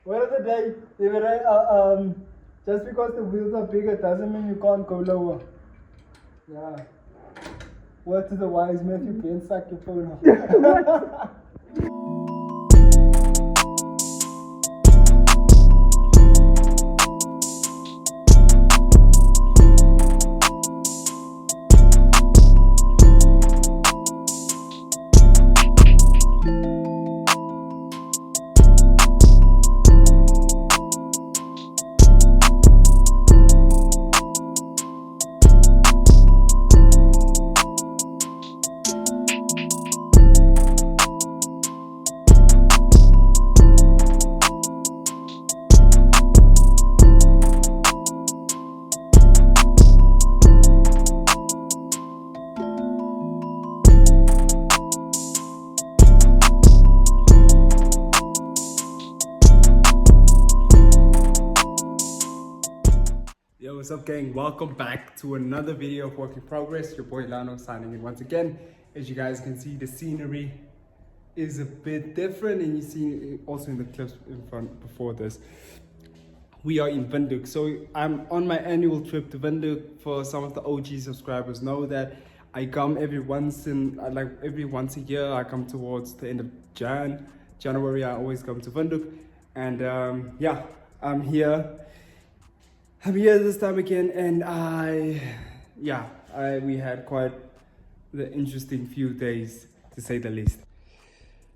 What of the day, if it, just because the wheels are bigger doesn't mean you can't go lower. Yeah. Word to the wise, Matthew Ben, suck your phone off. Yo, what's up gang? Welcome back to another video of Work in Progress. Your boy Lano signing in once again. As you guys can see, the scenery is a bit different, and you see it also in the clips in front before this. We are in Windhoek. So I'm on my annual trip to Windhoek. For some of the OG subscribers know that I come every once a year. I come towards the end of January. I always come to Windhoek, and yeah, I'm here this time again, and we had quite the interesting few days, to say the least.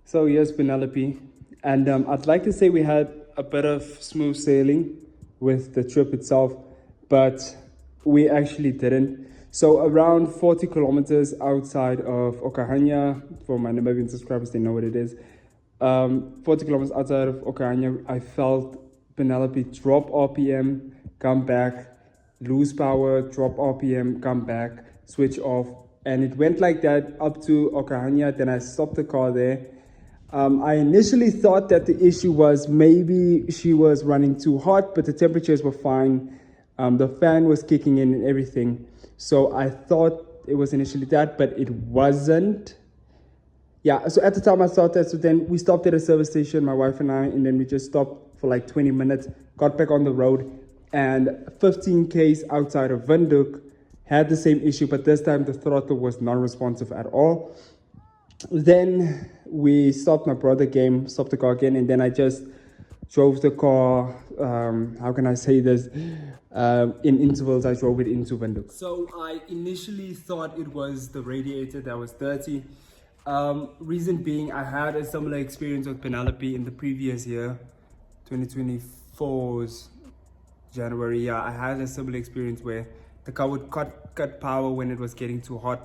So here's Penelope, and I'd like to say we had a bit of smooth sailing with the trip itself, but we actually didn't. So around 40 kilometers outside of Okahanya, for my Namibian subscribers, they know what it is. 40 kilometers outside of Okahanya, I felt Penelope drop RPM, come back, lose power, drop RPM, come back, switch off. And it went like that up to Okahanya. Then I stopped the car there. I initially thought that the issue was maybe she was running too hot, but the temperatures were fine. The fan was kicking in and everything. So I thought it was initially that, but it wasn't. Yeah, so at the time I thought that. So then we stopped at a service station, my wife and I, and then we just stopped for like 20 minutes, got back on the road. And 15 Ks outside of Windhoek had the same issue, but this time the throttle was non-responsive at all. Then we stopped, my brother stopped the car again, and then I just drove the car, how can I say this, in intervals. I drove it into Windhoek. So I initially thought it was the radiator that was dirty. Reason being, I had a similar experience with Penelope in the previous year, 2024's January. Yeah, I had a similar experience where the car would cut power when it was getting too hot.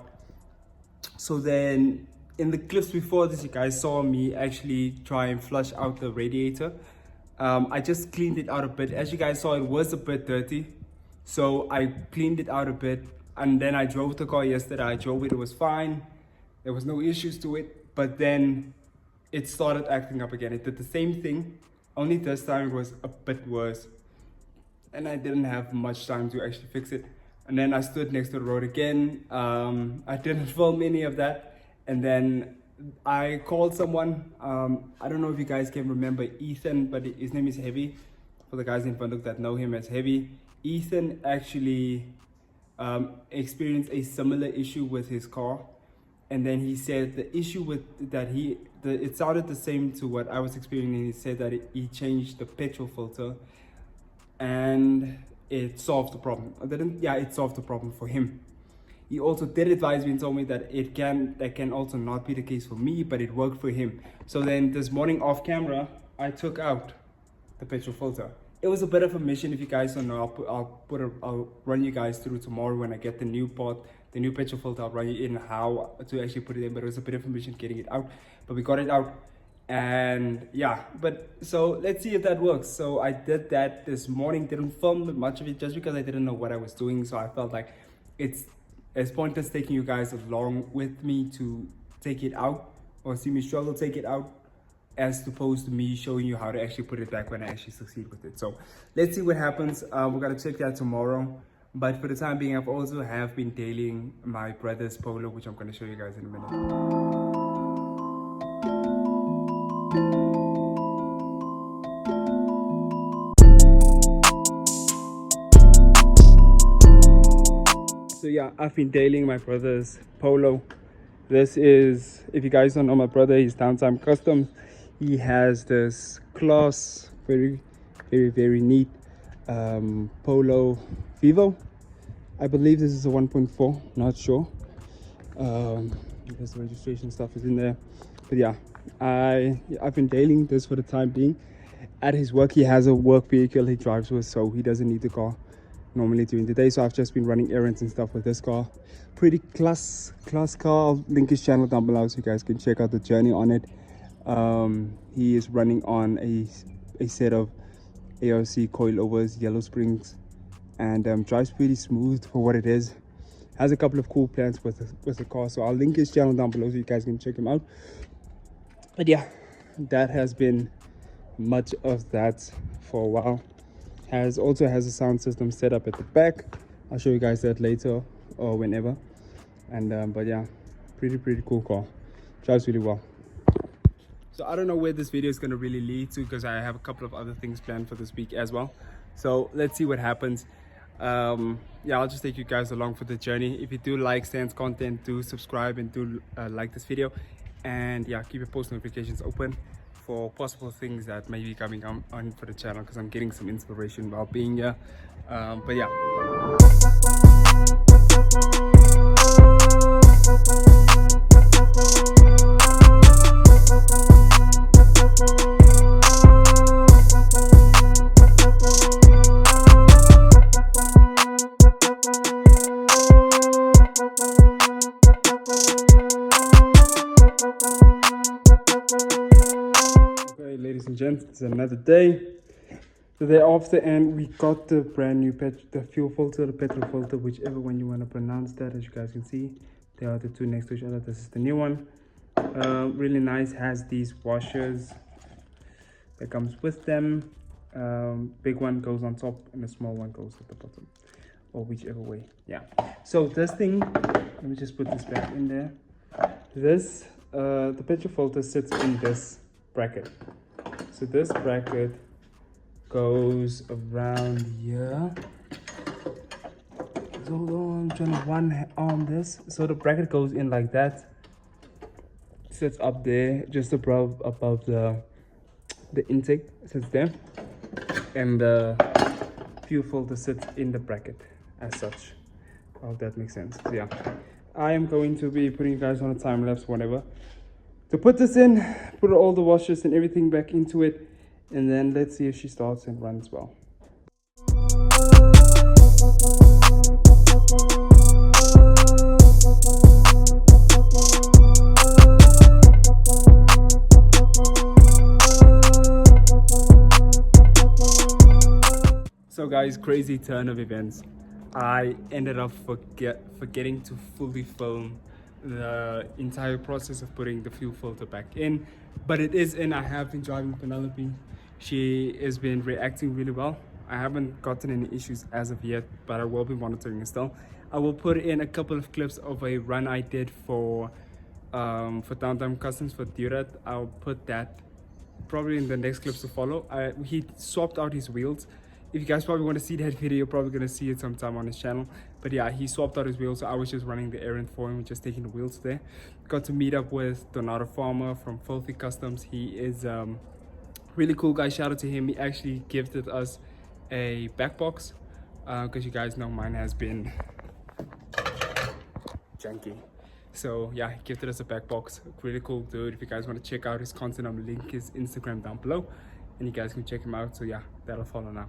So then in the clips before this, you guys saw me actually try and flush out the radiator. I just cleaned it out a bit. As you guys saw, it was a bit dirty, so I cleaned it out a bit, and then I drove the car yesterday. I drove it was fine, there was no issues to it, but then it started acting up again. It did the same thing, only this time it was a bit worse, and I didn't have much time to actually fix it. And then I stood next to the road again. I didn't film any of that. And then I called someone. I don't know if you guys can remember Ethan, but his name is Heavy. For the guys in Windhoek that know him as Heavy, Ethan actually experienced a similar issue with his car. And then he said the issue with that it sounded the same to what I was experiencing. He said that he changed the petrol filter, and it solved the problem. It solved the problem for him. He also did advise me and told me that that can also not be the case for me, but it worked for him. So then this morning off camera, I took out the petrol filter. It was a bit of a mission. If you guys don't know, I'll run you guys through tomorrow when I get the new part, the new petrol filter. I'll run you in how to actually put it in, but it was a bit of a mission getting it out, but we got it out. And yeah, but so let's see if that works. So I did that this morning, didn't film much of it just because I didn't know what I was doing. So I felt like it's pointless taking you guys along with me to take it out or see me struggle to take it out, as opposed to me showing you how to actually put it back when I actually succeed with it. So let's see what happens. We're gonna check that tomorrow. But for the time being, I've also been tailing my brother's Polo, which I'm gonna show you guys in a minute. yeah, I've been dailing my brother's Polo. This is, if you guys don't know my brother, he's DownTime Customs. He has this class, very neat Polo Vivo. I believe this is a 1.4, not sure. There's the registration stuff is in there, but yeah, I've been dailing this for the time being. At his work, he has a work vehicle he drives with, so he doesn't need the car normally during the day. So I've just been running errands and stuff with this car. Pretty class car. I'll link his channel down below so you guys can check out the journey on it. He is running on a set of ARC coilovers, yellow springs, and drives pretty smooth for what it is. Has a couple of cool plans with the car, so I'll link his channel down below so you guys can check him out. But yeah, that has been much of that for a while. Also has a sound system set up at the back. I'll show you guys that later or whenever. And but yeah, pretty cool car. Drives really well. So I don't know where this video is going to really lead to, because I have a couple of other things planned for this week as well. So let's see what happens. Yeah, I'll just take you guys along for the journey. If you do like Stan's content, do subscribe and do like this video. And yeah, keep your post notifications open for possible things that may be coming on for the channel, because I'm getting some inspiration while being here. But yeah. Ladies and gents, it's another day, the day after, and we got the brand new the fuel filter, the petrol filter, whichever one you want to pronounce that. As you guys can see, they are the two next to each other. This is the new one. Really nice. Has these washers that comes with them. Big one goes on top and the small one goes at the bottom, or whichever way. Yeah, so this thing, let me just put this back in there. This the petrol filter sits in this bracket. So this bracket goes around here. So hold on, I'm trying to one arm this. So the bracket goes in like that. Sits up there, just above the intake. Sits there, and the fuel filter sits in the bracket as such. I hope that makes sense. So yeah, I am going to be putting you guys on a time lapse whenever. To put this in, put all the washers and everything back into it, and then let's see if she starts and runs well. So guys, crazy turn of events. I ended up forgetting to fully film the entire process of putting the fuel filter back in, but it is in. I have been driving Penelope. She has been reacting really well. I haven't gotten any issues as of yet, but I will be monitoring it still. I will put in a couple of clips of a run I did for DownTime Customs for Durat. I'll put that probably in the next clips to follow. He swapped out his wheels. If you guys probably want to see that video, you're probably going to see it sometime on his channel. But yeah, he swapped out his wheels, so I was just running the errand for him, just taking the wheels there. Got to meet up with Donato Farmer from Filthy Customs. He is really cool guy. Shout out to him. He actually gifted us a back box, because you guys know mine has been junky. So yeah, he gifted us a back box. Really cool dude. If you guys want to check out his content, I'll link his Instagram down below, and you guys can check him out. So yeah, that'll follow now.